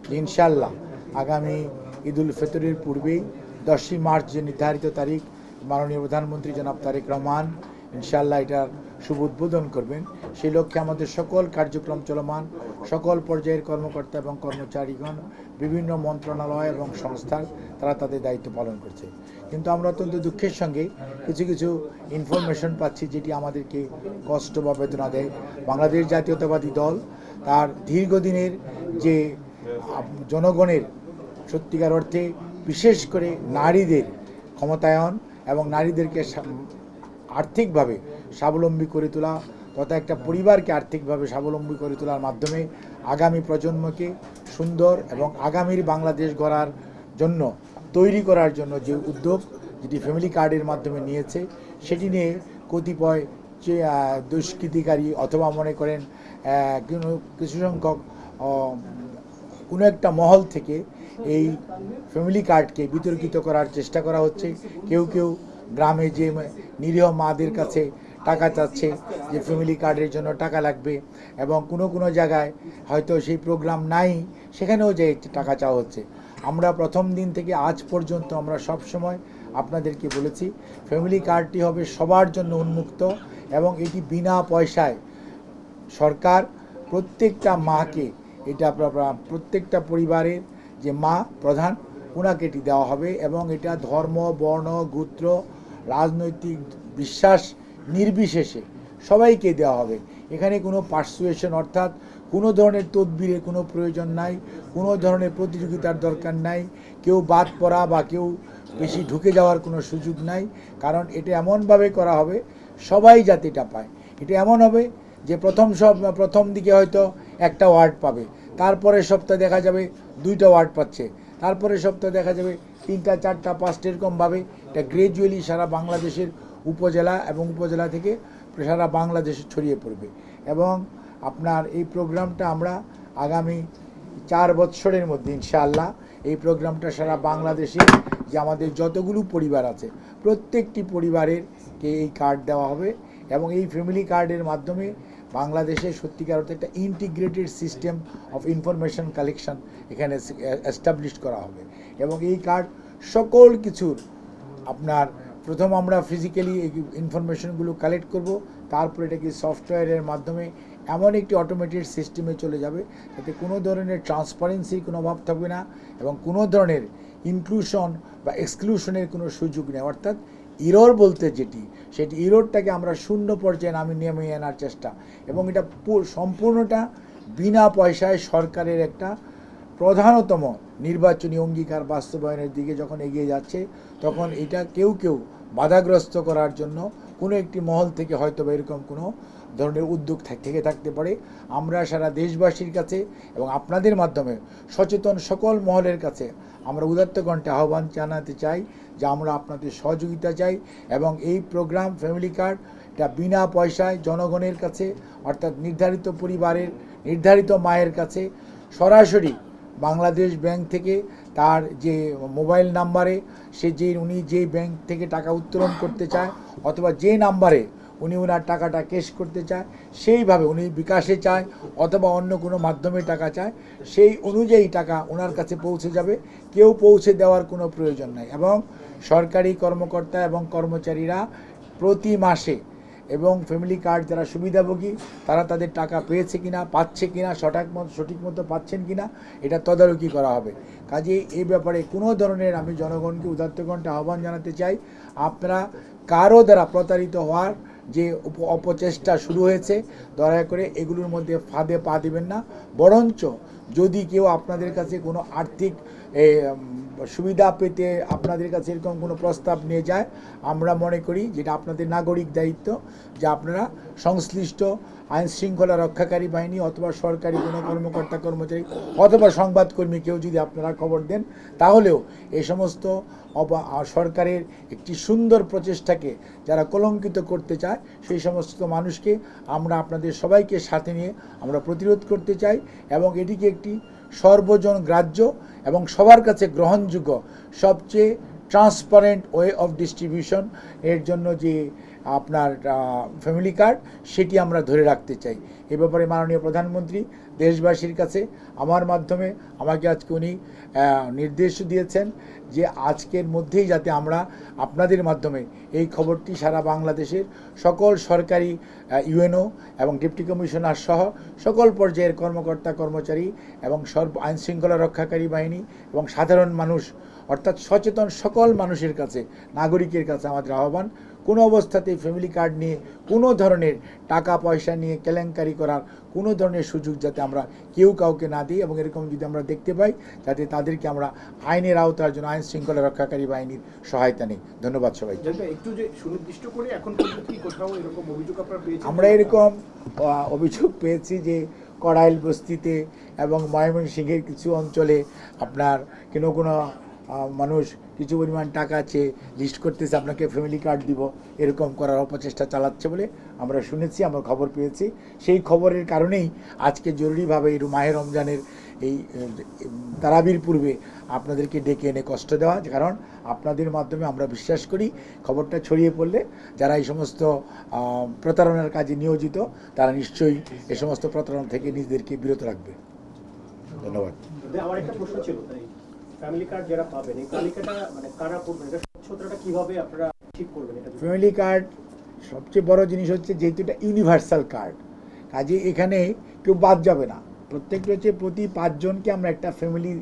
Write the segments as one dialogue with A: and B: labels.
A: যে ইনশাআল্লাহ আগামী ঈদুল ফিতরের পূর্বেই 10ই মার্চ যে নির্ধারিত তারিখ মাননীয় প্রধানমন্ত্রী জনাব তারেক রহমান ইনশাআল্লাহ এটার শুভ উদ্বোধন করবেন। সেই লক্ষ্যে আমাদের সকল কার্যক্রম চলমান, সকল পর্যায়ের কর্মকর্তা এবং কর্মচারীগণ বিভিন্ন মন্ত্রণালয় এবং সংস্থার তারা তাদের দায়িত্ব পালন করছে। কিন্তু আমরা অত্যন্ত দুঃখের সঙ্গে কিছু কিছু ইনফরমেশন পাচ্ছি যেটি আমাদেরকে কষ্ট বা বেদনা দেয়। বাংলাদেশ জাতীয়তাবাদী দল তার দীর্ঘদিনের যে জনগণের সত্যিকার অর্থে বিশেষ করে নারীদের ক্ষমতায়ন এবং নারীদেরকে আর্থিকভাবে স্বাবলম্বী করে তোলা তথা একটা পরিবারকে আর্থিকভাবে স্বাবলম্বী করে তোলার মাধ্যমে আগামী প্রজন্মকে সুন্দর এবং আগামীর বাংলাদেশ গড়ার জন্য তৈরি করার জন্য যে উদ্যোগ যেটি ফ্যামিলি কার্ডের মাধ্যমে নিয়েছে সেটি নিয়ে কতিপয় যে দুষ্কৃতিকারী অথবা মনে করেন কিছু সংখ্যক কোনো একটা মহল থেকে এই ফ্যামিলি কার্ডকে বিতর্কিত করার চেষ্টা করা হচ্ছে। কেউ কেউ গ্রামে যে নিরীহ মাদের কাছে টাকা চাচ্ছে যে ফ্যামিলি কার্ডের জন্য টাকা লাগবে, এবং কোনো কোনো জায়গায় হয়তো সেই প্রোগ্রাম নাই, সেখানেও যে টাকা চাওয়া হচ্ছে। আমরা প্রথম দিন থেকে আজ পর্যন্ত আমরা সব সময় আপনাদেরকে বলেছি ফ্যামিলি কার্ডটি হবে সবার জন্য উন্মুক্ত এবং এটি বিনা পয়সায় সরকার প্রত্যেকটা মাকে এটা প্রত্যেকটা পরিবারের যে মা প্রধান ওনাকে এটি দেওয়া হবে এবং এটা ধর্ম, বর্ণ, গোত্র, রাজনৈতিক বিশ্বাস নির্বিশেষে সবাইকে দেওয়া হবে। এখানে কোনো পার্সুয়েশন অর্থাৎ কোনো ধরনের তদবিরের কোনো প্রয়োজন নাই, কোনো ধরনের প্রতিযোগিতার দরকার নাই, কেউ বাদ পড়া বা কেউ বেশি ঢুকে যাওয়ার কোনো সুযোগ নাই। কারণ এটা এমনভাবে করা হবে সবাই যাতে এটা পায়। এটা এমন হবে যে প্রথম দিকে হয়তো একটা ওয়ার্ড পাবে, তারপরে সপ্তাহে দেখা যাবে 2টা ওয়ার্ড পাচ্ছে, তারপরে সপ্তাহে দেখা যাবে 3টা, 4টা, 5টা এরকমভাবে এটা গ্র্যাজুয়ালি সারা বাংলাদেশের উপজেলা এবং উপজেলা থেকে সারা বাংলাদেশে ছড়িয়ে পড়বে। এবং আপনার এই প্রোগ্রামটা আমরা আগামী 4 বছরের মধ্যে ইনশাআল্লাহ এই প্রোগ্রামটা সারা বাংলাদেশে যে আমাদের যতগুলো পরিবার আছে প্রত্যেকটি পরিবারেরকে এই কার্ড দেওয়া হবে এবং এই ফ্যামিলি কার্ডের মাধ্যমে বাংলাদেশে সত্যিকার অর্থে একটা integrated system of information collection এখানে এস্টাবলিশ করা হবে। এবং এই কার্ড সকল কিছুর আপনার প্রথম আমরা ফিজিক্যালি এই ইনফরমেশনগুলো কালেক্ট করব, তারপর এটাকে সফটওয়্যারের মাধ্যমে এমন একটি অটোমেটেড সিস্টেমে চলে যাবে যাতে কোনো ধরনের ট্রান্সপারেন্সির কোনো অভাব থাকবে না এবং কোনো ধরনের ইনক্লুশন বা এক্সক্লুশনের কোনো সুযোগ নেই। অর্থাৎ ইরর বলতে যেটি সেটি ইররটাকে আমরা শূন্য পর্যায়ে নামিয়ে আনার চেষ্টা, এবং এটা সম্পূর্ণটা বিনা পয়সায় সরকারের একটা প্রধানতম নির্বাচনী অঙ্গীকার বাস্তবায়নের দিকে যখন এগিয়ে যাচ্ছে তখন এটা কেউ বাধাগ্রস্ত করার জন্য কোনো একটি মহল থেকে হয়তো বা এরকম কোনো ধরনের উদ্যোগ থেকে থাকতে পারে। আমরা সারা দেশবাসীর কাছে এবং আপনাদের মাধ্যমে সচেতন সকল মহলের কাছে আমরা উদাত্ত কণ্ঠে আহ্বান জানাতে চাই যে আমরা আপনাদের সহযোগিতা চাই এবং এই প্রোগ্রাম ফ্যামিলি কার্ড এটা বিনা পয়সায় জনগণের কাছে অর্থাৎ নির্ধারিত পরিবারের নির্ধারিত মায়ের কাছে সরাসরি বাংলাদেশ ব্যাংক থেকে তার যে মোবাইল নাম্বারে উনি যে ব্যাংক থেকে টাকা উত্তোলন করতে চায় অথবা যে নাম্বারে উনি ওনার টাকাটা ক্যাশ করতে চায় সেইভাবে উনি বিকাশে চায় অথবা অন্য কোনো মাধ্যমে টাকা চায় সেই অনুযায়ী টাকা ওনার কাছে পৌঁছে যাবে, কেউ পৌঁছে দেওয়ার কোনো প্রয়োজন নাই। এবং সরকারি কর্মকর্তা এবং কর্মচারীরা প্রতি মাসে এবং ফ্যামিলি কার্ড যারা সুবিধাভোগী তারা তাদের টাকা পেয়েছে কিনা, পাচ্ছে কিনা, সঠিক মতো পাচ্ছেন কিনা এটা তদারকি করা হবে। কাজেই এই ব্যাপারে কোনো ধরনের আমি জনগণকে উদাত্ত কণ্ঠে আহ্বান জানাতে চাই, আপনারা কারো দ্বারা প্রতারিত হওয়ার যে অপচেষ্টা শুরু হয়েছে দয়া করে এগুলোর মধ্যে ফাঁদে পা দিবেন না। বরঞ্চ যদি কেউ আপনাদের কাছে কোনো আর্থিক সুবিধা পেতে আপনাদের কাছে এরকম কোনো প্রস্তাব নিয়ে যায়, আমরা মনে করি যেটা আপনাদের নাগরিক দায়িত্ব যে আপনারা সংশ্লিষ্ট আইন শৃঙ্খলা রক্ষাকারী বাহিনী অথবা সরকারি কোনো কর্মকর্তা কর্মচারী অথবা সংবাদকর্মী কেউ যদি আপনারা খবর দেন তাহলেও এই সমস্ত সরকারের একটি সুন্দর প্রচেষ্টাকে যারা কলঙ্কিত করতে চায় সেই সমস্ত মানুষকে আমরা আপনাদের সবাইকে সাথে নিয়ে আমরা প্রতিরোধ করতে চাই এবং এটিকে একটি সর্বজন গ্রাহ্য এবং সবার কাছে গ্রহণযোগ্য সবচেয়ে ট্রান্সপারেন্ট ওয়ে অফ ডিস্ট্রিবিউশন এর জন্য যে আপনার ফ্যামিলি কার্ড সেটি আমরা ধরে রাখতে চাই। এ ব্যাপারে মাননীয় প্রধানমন্ত্রী দেশবাসীর কাছে আমার মাধ্যমে আমাকে আজকে উনি নির্দেশ দিয়েছেন যে আজকের মধ্যেই যাতে আমরা আপনাদের মাধ্যমে এই খবরটি সারা বাংলাদেশের সকল সরকারি ইউএনও এবং ডেপুটি কমিশনার সহ সকল পর্যায়ের কর্মকর্তা কর্মচারী এবং আইনশৃঙ্খলা রক্ষাকারী বাহিনী এবং সাধারণ মানুষ অর্থাৎ সচেতন সকল মানুষের কাছে নাগরিকের কাছে আমাদের আহ্বান, কোনো অবস্থাতেই ফ্যামিলি কার্ড নিয়ে কোনো ধরনের টাকা পয়সা নিয়ে কেলেঙ্কারি করার কোনো ধরনের সুযোগ যাতে আমরা কেউ কাউকে না দিই এবং এরকম যদি আমরা দেখতে পাই যাতে তাদেরকে আমরা আইনের আওতার জন্য আইন শৃঙ্খলা রক্ষাকারী বাহিনীর সহায়তা নিই। ধন্যবাদ সবাই।
B: একটু যে সুনির্দিষ্ট করে এখন পর্যন্ত কি কোথাও এরকম অভিযোগ আপনারা পেয়েছেন?
A: আমরা এরকম অভিযোগ পেয়েছি যে কড়াইল বস্তিতে এবং ময়মনসিংহের কিছু অঞ্চলে আপনার কোনো মানুষ কিছু পরিমাণ টাকা চেয়ে লিস্ট করতেছে আপনাকে ফ্যামিলি কার্ড দিব, এরকম করার অপচেষ্টা চালাচ্ছে বলে আমরা শুনেছি, আমরা খবর পেয়েছি। সেই খবরের কারণেই আজকে জরুরিভাবে এই মাহে রমজানের এই তারাবির পূর্বে আপনাদেরকে ডেকে এনে কষ্ট দেওয়া, কারণ আপনাদের মাধ্যমে আমরা বিশ্বাস করি খবরটা ছড়িয়ে পড়লে যারা এই সমস্ত প্রতারণার কাজে নিয়োজিত তারা নিশ্চয়ই এই সমস্ত প্রতারণা থেকে নিজেদেরকে বিরত রাখবে। ধন্যবাদ।
C: আমার একটা প্রশ্ন ছিল, ফ্যামিলি কার্ড যারা পাবেন এই তালিকাটা মানে কারা করবেন, এটা স্বচ্ছতাটা কিভাবে আপনারা ঠিক করবেন? এটা
A: ফ্যামিলি কার্ড সবচেয়ে বড় জিনিস হচ্ছে যেহেতু এটা ইউনিভার্সাল কার্ড, কাজে এখানে কেউ বাদ যাবে না। প্রত্যেকটা হচ্ছে প্রতি 5 জনকে আমরা একটা ফ্যামিলি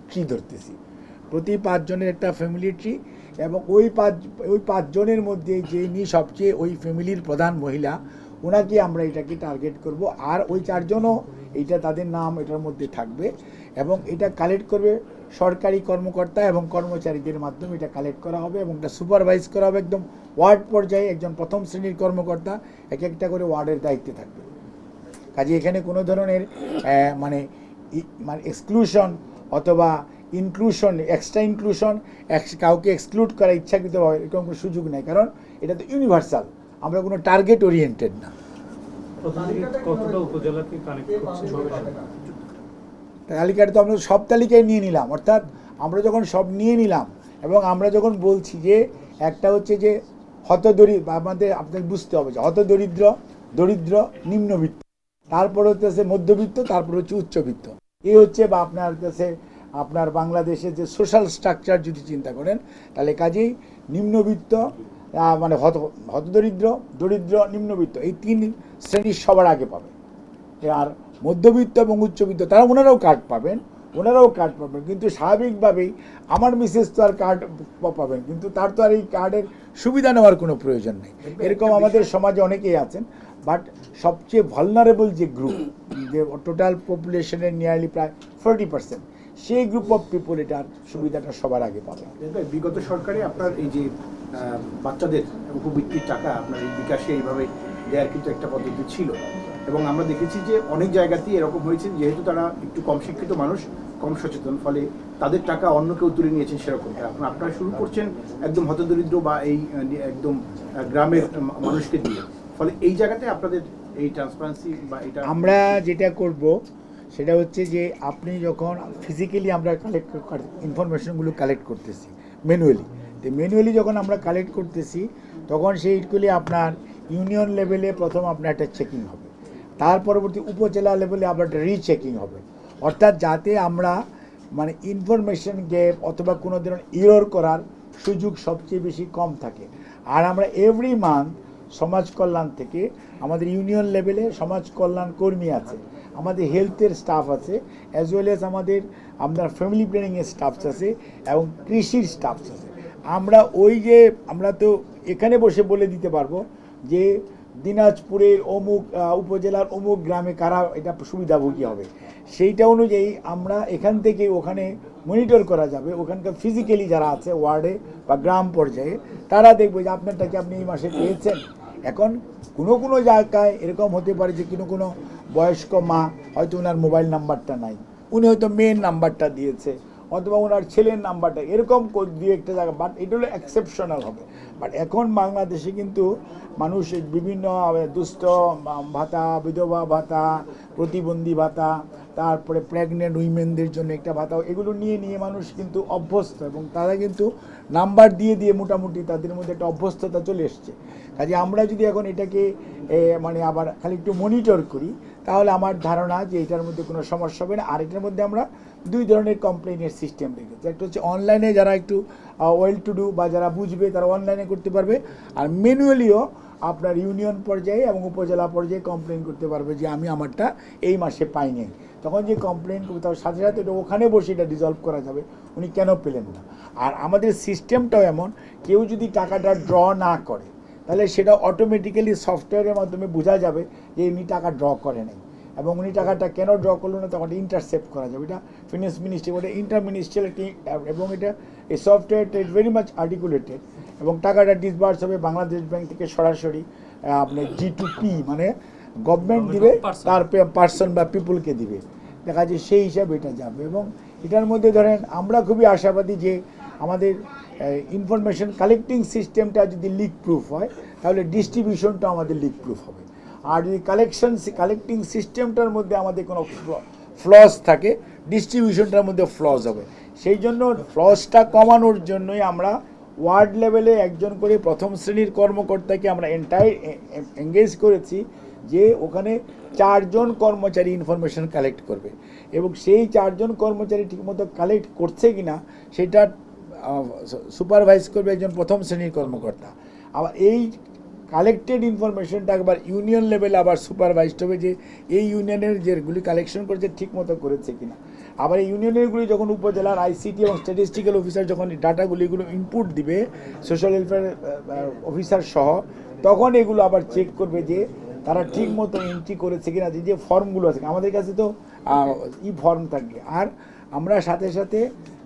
A: ট্রি ধরতেছি, প্রতি 5 জনের একটা ফ্যামিলি ট্রি, এবং ওই 5 জনের মধ্যে যিনি সবচেয়ে ওই ফ্যামিলির প্রধান মহিলা ওনাকে আমরা এটাকে টার্গেট করব। আর ওই 4 জনও এইটা তাদের নাম এটার মধ্যে থাকবে এবং এটা কালেক্ট করবে সরকারি কর্মকর্তা এবং কর্মচারীদের মাধ্যমে এটা কালেক্ট করা হবে এবং এটা সুপারভাইজ করা হবে একদম ওয়ার্ড পর্যায়ে। একজন প্রথম শ্রেণীর কর্মকর্তা এক একটা করে ওয়ার্ডের দায়িত্বে থাকবে। কাজে এখানে কোনো ধরনের মানে এক্সক্লুশন অথবা ইনক্লুশন, এক্সট্রা ইনক্লুশন, কাউকে এক্সক্লুড করা ইচ্ছাকৃতভাবে এরকম কোনো সুযোগ নেই, কারণ এটা তো ইউনিভার্সাল, আমরা কোনো টার্গেট ওরিয়েন্টেড না। তালিকাটা তো আমরা সব তালিকায় নিয়ে নিলাম, অর্থাৎ আমরা যখন সব নিয়ে নিলাম এবং আমরা যখন বলছি যে একটা হচ্ছে যে হতদরিদ্র, আমাদের আপনাকে বুঝতে হবে যে হতদরিদ্র, দরিদ্র, নিম্নবিত্ত, তারপর হচ্ছে মধ্যবিত্ত, তারপর হচ্ছে উচ্চবিত্ত, এই হচ্ছে বা আপনার কাছে আপনার বাংলাদেশের যে সোশ্যাল স্ট্রাকচার যদি চিন্তা করেন তাহলে কাজেই নিম্নবিত্ত মানে হতদরিদ্র, দরিদ্র, নিম্নবিত্ত এই 3 শ্রেণীর সবার আগে পাবে। আর মধ্যবিত্ত এবং উচ্চবিত্ত তারা ওনারাও কার্ড পাবেন, কিন্তু স্বাভাবিকভাবেই আমার মিসেস তো আর কার্ড পাবেন, কিন্তু তার তো আর এই কার্ডের সুবিধা নেওয়ার কোনো প্রয়োজন নেই। এরকম আমাদের সমাজে অনেকেই আছেন, বাট সবচেয়ে ভালনারেবল যে গ্রুপ, যে টোটাল পপুলেশনের নিয়ারলি প্রায় 40%, সেই গ্রুপ অফ পিপল এটার সুবিধাটা সবার আগে পাবে।
B: বিগত সরকারে আপনার এই যে বাচ্চাদের উপবৃত্তির টাকা আপনার এই বিকাশে এইভাবে দেওয়ার কিন্তু একটা পদ্ধতি ছিল, এবং আমরা দেখেছি যে অনেক জায়গাতেই এরকম হয়েছে, যেহেতু তারা একটু কম শিক্ষিত মানুষ, কম সচেতন, ফলে তাদের টাকা অন্য কেউ তুলে নিয়েছেন সেরকম। এখন আপনারা শুরু করছেন একদম হতদরিদ্র বা এই একদম গ্রামের মানুষকে দিয়ে, ফলে এই জায়গাতে আপনাদের এই ট্রান্সপারেন্সি বা এটা
A: আমরা যেটা করব সেটা হচ্ছে যে আপনি যখন ফিজিক্যালি আমরা ইনফরমেশনগুলো কালেক্ট করতেছি ম্যানুয়ালি যখন আমরা কালেক্ট করতেছি তখন সেইগুলি আপনার ইউনিয়ন লেভেলে প্রথম আপনার একটা চেকিং হবে, তার পরবর্তী উপজেলা লেভেলে আবার একটা রিচেকিং হবে, অর্থাৎ যাতে আমরা মানে ইনফরমেশন গ্যাপ অথবা কোনো ধরনের ইরর করার সুযোগ সবচেয়ে বেশি কম থাকে। আর আমরা এভরি মান্থ সমাজ কল্যাণ থেকে আমাদের ইউনিয়ন লেভেলে সমাজ কল্যাণ কর্মী আছে, আমাদের হেলথের স্টাফ আছে, অ্যাজ ওয়েল এজ আমাদের আপনার ফ্যামিলি প্ল্যানিংয়ের স্টাফস আছে এবং কৃষির স্টাফস আছে। আমরা তো এখানে বসে বলে দিতে পারবো যে দিনাজপুরের অমুক উপজেলার অমুক গ্রামে কারা এটা সুবিধাভোগী হবে, সেইটা অনুযায়ী আমরা এখান থেকে ওখানে মনিটর করা যাবে। ওখানকার ফিজিক্যালি যারা আছে ওয়ার্ডে বা গ্রাম পর্যায়ে তারা দেখবে যে আপনারটাকে আপনি এই মাসে পেয়েছেন। এখন কোনো জায়গায় এরকম হতে পারে যে কোনো বয়স্ক মা হয়তো ওনার মোবাইল নাম্বারটা নাই, উনি হয়তো মেয়ের নাম্বারটা দিয়েছে অথবা ওনার ছেলের নাম্বারটা, এরকম দিয়ে একটা জায়গা, বাট এটা হলো এক্সেপশনাল হবে। বাট এখন বাংলাদেশে কিন্তু মানুষ বিভিন্ন দুস্থ ভাতা, বিধবা ভাতা, প্রতিবন্ধী ভাতা, তারপরে প্রেগনেন্ট উইমেনদের জন্য একটা ভাতা, এগুলো নিয়ে মানুষ কিন্তু অভ্যস্ত এবং তারা কিন্তু নাম্বার দিয়ে মোটামুটি তাদের মধ্যে একটা অভ্যস্ততা চলে এসছে। কাজে আমরা যদি এখন এটাকে মানে আবার খালি একটু মনিটর করি তাহলে আমার ধারণা যে এটার মধ্যে কোনো সমস্যা হবে না। আর এটার মধ্যে আমরা দুই ধরনের কমপ্লেনের সিস্টেম রেখেছি। একটা হচ্ছে অনলাইনে যারা একটু ওয়েল টু ডু বা যারা বুঝবে তারা অনলাইনে করতে পারবে, আর ম্যানুয়ালিও আপনার ইউনিয়ন পর্যায়ে এবং উপজেলা পর্যায়ে কমপ্লেন করতে পারবে যে আমি আমারটা এই মাসে পাইনি। তখন যে কমপ্লেন করবে তার সাথে সাথে এটা ওখানে বসে এটা রিজলভ করা যাবে উনি কেন পেলেন না। আর আমাদের সিস্টেমটাও এমন, কেউ যদি টাকাটা ড্র না করে তাহলে সেটা অটোমেটিক্যালি সফটওয়্যারের মাধ্যমে বোঝা যাবে যে উনি টাকা ড্র করে নাই, এবং উনি টাকাটা কেন ড্র করলো না তখন ইন্টারসেপ্ট করা যাবে। এটা ফিনান্স মিনিস্ট্রি, ওটা ইন্টার মিনিস্ট্রিয়ালিটি, এবং এটা এই সফটওয়্যারটা ইজ ভেরি মাচ আর্টিকুলেটেড, এবং টাকাটা ডিসবার্স হবে বাংলাদেশ ব্যাংক থেকে সরাসরি আপনার G2P, মানে গভর্নমেন্ট দিবে, তার পার্সন বা পিপুলকে দিবে, দেখা যায় সেই হিসাবে এটা যাবে। এবং এটার মধ্যে ধরেন আমরা খুবই আশাবাদী যে আমাদের ইনফরমেশন কালেক্টিং সিস্টেমটা যদি লিক প্রুফ হয় তাহলে ডিস্ট্রিবিউশনটা আমাদের লিক প্রুফ হবে। আর যদি কালেক্টিং সিস্টেমটার মধ্যে আমাদের কোনো ফ্লস থাকে, ডিস্ট্রিবিউশনটার মধ্যে ফ্লস হবে। সেই জন্য ফ্লসটা কমানোর জন্যই আমরা ওয়ার্ড লেভেলে একজন করে প্রথম শ্রেণীর কর্মকর্তাকে আমরা এঙ্গেজ করেছি, যে ওখানে 4 জন কর্মচারী ইনফরমেশন কালেক্ট করবে, এবং সেই 4 জন কর্মচারী ঠিকমতো কালেক্ট করছে কিনা সেটা সুপারভাইজ করবে একজন প্রথম শ্রেণীর কর্মকর্তা। আবার এই কালেক্টেড ইনফরমেশনটা একবার ইউনিয়ন লেভেলে আবার সুপারভাইজড হবে যে এই ইউনিয়নের যেগুলি কালেকশন করেছে ঠিকমতো করেছে কিনা। আবার এই ইউনিয়নেরগুলি যখন উপজেলার আইসিটি এবং স্ট্যাটিস্টিক্যাল অফিসার যখন ডাটাগুলিগুলো ইনপুট দিবে সোশ্যাল ওয়েলফেয়ার অফিসার সহ, তখন এগুলো আবার চেক করবে যে তারা ঠিক মতো এন্ট্রি করেছে কিনা। যে ফর্মগুলো আছে আমাদের কাছে তো ফর্ম থাকবে, আর আমরা সাথে সাথে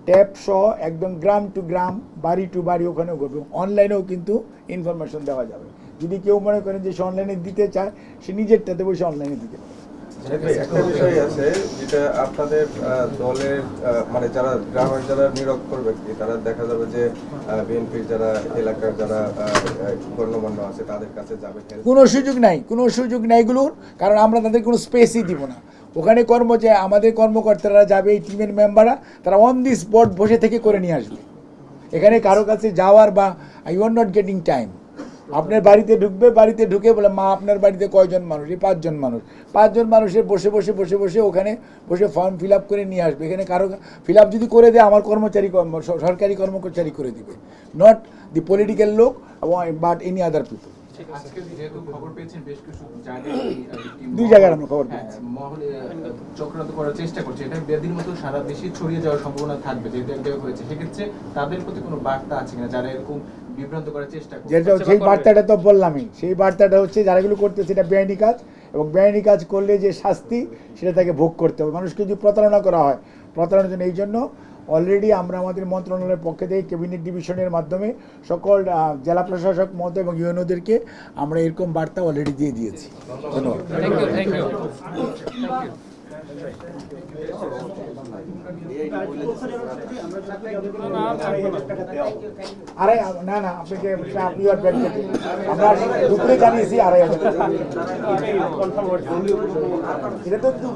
A: ট্যাপ সহ একদম গ্রাম টু গ্রাম, বাড়ি টু বাড়ি ওখানেও করবে। অনলাইনেও কিন্তু ইনফরমেশন দেওয়া যাবে। যদি কেউ মনে করেন যে সে অনলাইনে দিতে চায়, সে নিজেরটাতে বসে অনলাইনে দিতে পারে।
D: একটা বিষয় আছে যেটা আপনাদের দলের মানে যারা গ্রামের যারা নিরক্ষর ব্যক্তি, তারা দেখা যাবে যে বিএনপির যারা এলাকার যারা গণ্যমান্য আছে তাদের কাছে যাবে,
A: কোনো সুযোগ নাই এগুলোর, কারণ আমরা তাদের কোনো স্পেসই দিব না। ওখানে আমাদের কর্মকর্তারা যাবে, এই টিমের মেম্বাররা, তারা অন দি স্পট বসে থেকে করে নিয়ে আসবে। এখানে কারো কাছে যাওয়ার বা you are not getting time. আপনার বাড়িতে ঢুকবে, বাড়িতে ঢুকে বলে মা আপনার বাড়িতে কয়জন মানুষ? এই 5 জন মানুষ। 5 জন মানুষের বসে ওখানে বসে ফর্ম ফিল আপ করে নিয়ে আসবে। এখানে কারো ফিল আপ যদি করে দেয় আমার সরকারি কর্মচারী করে দিবে, নট দি পলিটিক্যাল লোক বাট এনি আদার পিপল।
E: আজকে যেহেতু খবর পেয়েছেন বেশ কিছু
A: দুই জায়গায় আমরা খবর পেয়েছি,
E: মহলে চক্রান্ত করার চেষ্টা করছে, এটা ব্যাধির মতো সারা দেশে ছড়িয়ে যাওয়ার সম্ভাবনা থাকবে যেহেতু এক জায়গায় হয়েছে। সেক্ষেত্রে তাদের প্রতি কোনো বার্তা আছে কিনা যারা এরকম বিভ্রান্ত করার চেষ্টা করছে?
A: সেই বার্তাটা তো বললামই, সেই বার্তাটা হচ্ছে যারা এগুলো করতেছে এটা বেআইনি কাজ, এবং বেআইনি কাজ করলে যে শাস্তি সেটা তাকে ভোগ করতে হবে। মানুষকে যদি প্রতারণা করা হয়, প্রতারণার জন্য এই জন্য অলরেডি আমরা আমাদের মন্ত্রণালয়ের পক্ষ থেকে ক্যাবিনেট ডিভিশনের মাধ্যমে সকল জেলা প্রশাসক মহোদয় এবং ইউএনওদেরকে আমরা এরকম বার্তা অলরেডি দিয়ে দিয়েছি। ধন্যবাদ। আরে না আপনাকে আমরা দুপুরে জানিয়েছি 2,500 এটা তো